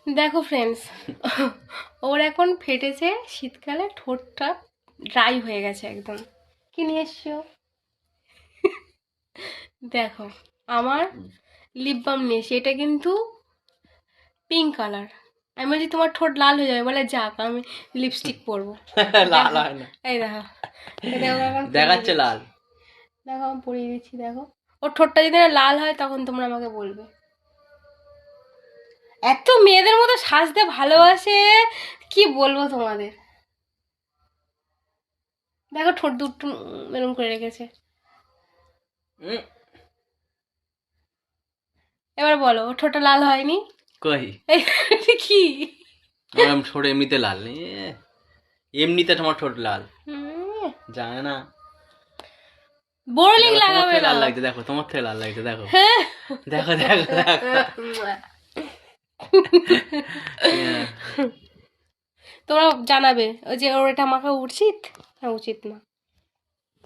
দেখো ফ্রেন্ডস, ওর এখন ফেটেছে, শীতকালে ঠোঁটটা ড্রাই হয়ে গেছে একদম। কি নিয়ে এসছো? দেখো, আমার লিপ বাম নিয়ে এসছি, এটা কিন্তু পিঙ্ক কালার। আমি বলছি তোমার ঠোঁট লাল হয়ে যাবে, বলে যাক আমি লিপস্টিক পরবো। লাল হয় না, এই দেখো, এই দেখো এখন দেখাচ্ছে লাল। দেখো আমি পরিয়ে দিচ্ছি, দেখো ওর ঠোঁটটা যদি না লাল হয় তখন তোমরা আমাকে বলবে। এত মেয়েদের মতো সাজতে ভালোবাসে, কি বলবো তোমাদের। দেখো ঠোঁট দুটো এরকম করে রেখেছে। উম, এবার বলো, ওর ঠোঁটটা লাল হয়নি? কই এই কি? আমার ঠোঁট এমনিতে লাল নেই, এমনিতে তোমার ঠোঁট লাল, হুম, জানে না। বোরলিং দেখো, তোমার লাগাবে থেকে না। লাল লাগছে, দেখো তোমার থেকে লাল লাগছে, দেখো হ্যাঁ। দেখো দেখো দেখো। হ্যাঁ। তোমরা জানাবে ওই যে ওর এটা মাখা উচিত না উচিত না।